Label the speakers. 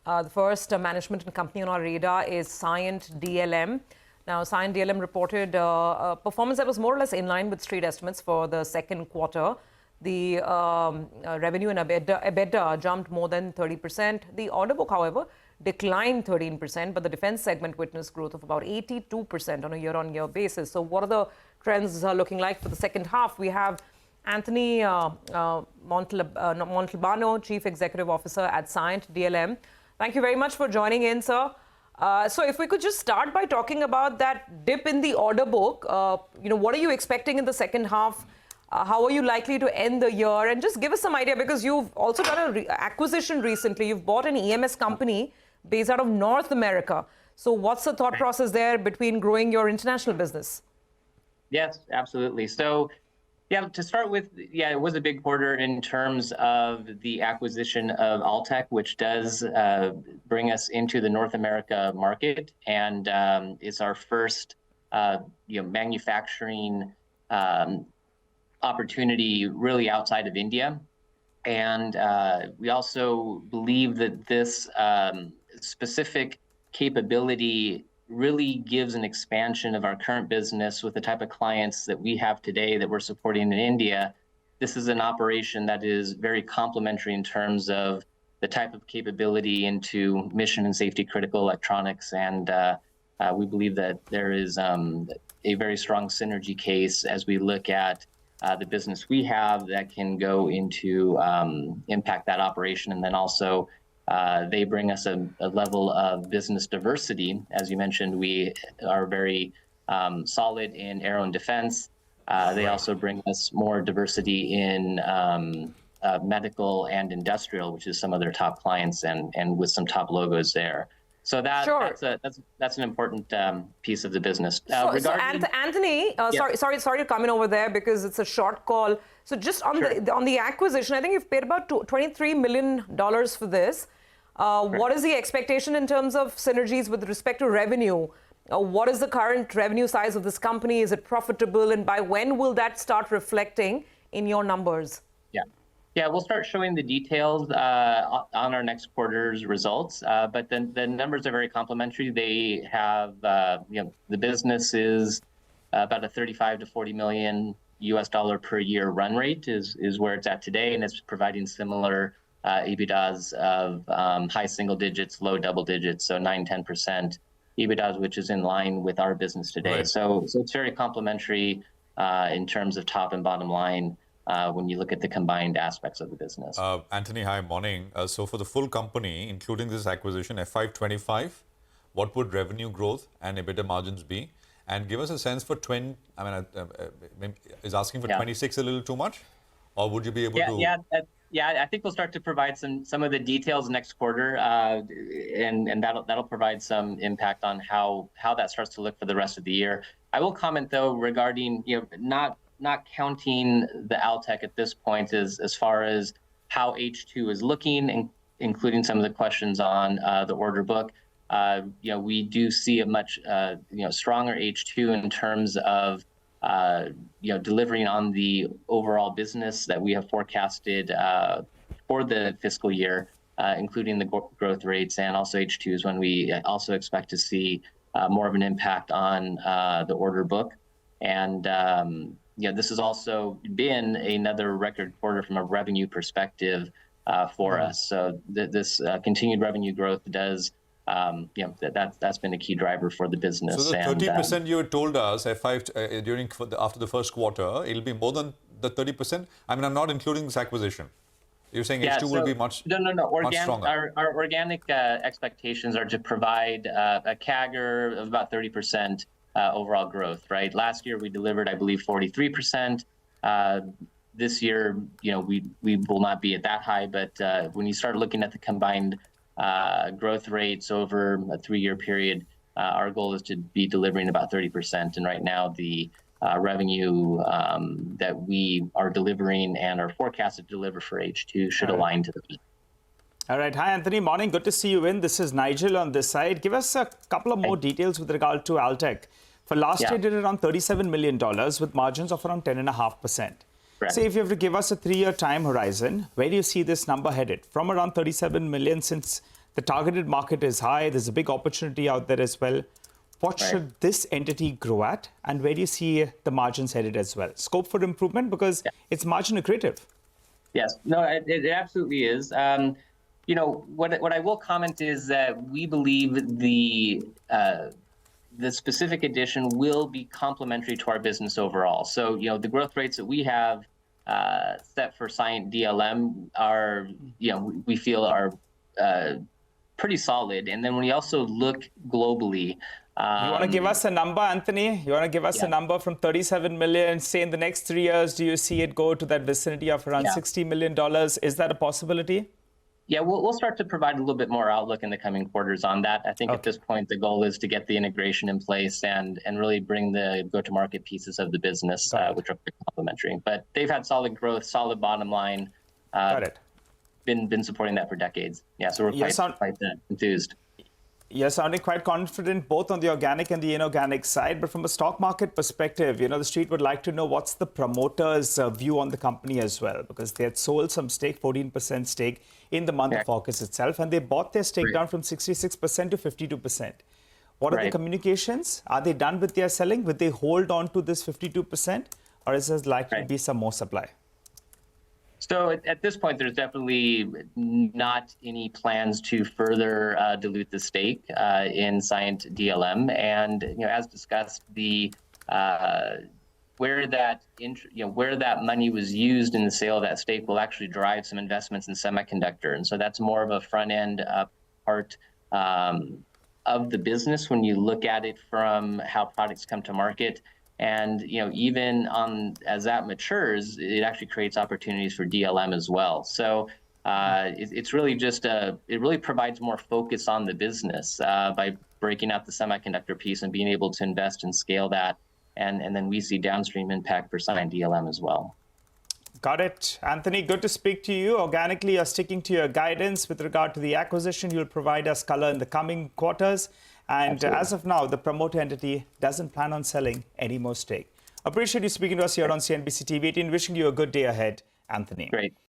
Speaker 1: The first management and company on our radar is Cyient DLM. Now, Cyient DLM reported a performance that was more or less in line with street estimates for the second quarter. The revenue and EBITDA jumped more than 30%. The order book, however, declined 13%, but the defense segment witnessed growth of about 82% on a year-on-year basis. So what are the trends looking like for the second half? We have Anthony Montalbano, Chief Executive Officer at Cyient DLM. Thank you very much for joining in, sir. So if we could just start by talking about that dip in the order book, what are you expecting in the second half? How are you likely to end the year? And just give us some idea, because you've also done an acquisition recently. You've bought an EMS company based out of North America. So what's the thought process there between growing your international business?
Speaker 2: Yes, absolutely. So, yeah, to start with, it was a big quarter in terms of the acquisition of Altek, which does bring us into the North America market, and is our first manufacturing opportunity really outside of India. And we also believe that this specific capability really gives an expansion of our current business with the type of clients that we have today that we're supporting in India. This is an operation that is very complementary in terms of the type of capability into mission and safety critical electronics. And we believe that there is a very strong synergy case as we look at the business we have that can go into impact that operation. And then also they bring us a level of business diversity. As you mentioned, we are very solid in aero and defense. They also bring us more diversity in medical and industrial, which is some of their top clients, and with some top logos there. So that's an important piece of the business.
Speaker 1: Anthony, sorry to come in over there because it's a short call. So just on the acquisition, I think you've paid about $23 million for this. What is the expectation in terms of synergies with respect to revenue? What is the current revenue size of this company? Is it profitable? And by when will that start reflecting in your numbers?
Speaker 2: Yeah, we'll start showing the details on our next quarter's results. But then the numbers are very complementary. They have, the business is about a $35 to $40 million per year run rate is where it's at today, and it's providing similar EBITDAs of high single digits, low double digits, so 9-10% EBITDAs, which is in line with our business today. Right. So it's very complementary in terms of top and bottom line when you look at the combined aspects of the business.
Speaker 3: Anthony, hi, morning. So for the full company, including this acquisition, FY25, what would revenue growth and EBITDA margins be? And give us a sense for is asking for 26 a little too much? Or would you be able to...
Speaker 2: Yeah, I think we'll start to provide some of the details next quarter, and that'll provide some impact on how that starts to look for the rest of the year. I will comment though regarding not counting the Altek at this point as far as how H2 is looking, including some of the questions on the order book. We do see a much stronger H2 in terms of delivering on the overall business that we have forecasted for the fiscal year, including the growth rates, and also H2 is when we also expect to see more of an impact on the order book. And this has also been another record quarter from a revenue perspective for us. So this continued revenue growth does. That's been a key driver for the business.
Speaker 3: So the 30% you told us after the first quarter, it'll be more than the 30%. I'm not including this acquisition. You're saying H2 will be much stronger.
Speaker 2: Our organic expectations are to provide a CAGR of about 30% overall growth. Right. Last year we delivered, I believe, 43%. This year, we will not be at that high, but when you start looking at the combined growth rates over a 3-year period, our goal is to be delivering about 30%. And right now, the revenue that we are delivering and are forecasted to deliver for H2 should align to that.
Speaker 4: All right. Hi, Anthony. Morning. Good to see you in. This is Nigel on this side. Give us a couple of more details with regard to Altek. For last year, did around $37 million with margins of around 10.5%. Say if you have to give us a 3-year time horizon, where do you see this number headed? From around 37 million since The targeted market is high. There's a big opportunity out there as well. What should this entity grow at? And where do you see the margins headed as well? Scope for improvement because it's margin accretive.
Speaker 2: Yes, no, it absolutely is. What I will comment is that we believe the specific addition will be complementary to our business overall. So, the growth rates that we have set for Cyient DLM are, we feel are pretty solid. And then when you also look globally,
Speaker 4: you want to give us a number, Anthony? You want to give us a number from 37 million? Say in the next 3 years, do you see it go to that vicinity of around $60 million? Is that a possibility?
Speaker 2: Yeah, we'll start to provide a little bit more outlook in the coming quarters on that. I think at this point, the goal is to get the integration in place and really bring the go-to-market pieces of the business, which are complementary. But they've had solid growth, solid bottom line.
Speaker 4: Got it.
Speaker 2: Been supporting that for decades. Yeah, so we're quite enthused.
Speaker 4: You're sounding quite confident both on the organic and the inorganic side, but from a stock market perspective, the street would like to know what's the promoter's view on the company as well, because they had sold some stake, 14% stake in the month of August itself, and they bought their stake down from 66% to 52%. What are the communications? Are they done with their selling? Would they hold on to this 52%, or is there likely to be some more supply?
Speaker 2: So at this point, there's definitely not any plans to further dilute the stake in Cyient DLM. And as discussed, the where that money was used in the sale of that stake will actually drive some investments in semiconductor. And so that's more of a front end part of the business when you look at it from how products come to market. And even as that matures, it actually creates opportunities for DLM as well. So it's really it really provides more focus on the business by breaking out the semiconductor piece and being able to invest and scale that. And then we see downstream impact for Cyient DLM as well.
Speaker 4: Got it. Anthony, good to speak to you. Organically, you're sticking to your guidance with regard to the acquisition. You'll provide us color in the coming quarters. And as of now, the promoter entity doesn't plan on selling any more stake. Appreciate you speaking to us here on CNBC-TV18. Wishing you a good day ahead, Anthony.
Speaker 2: Great.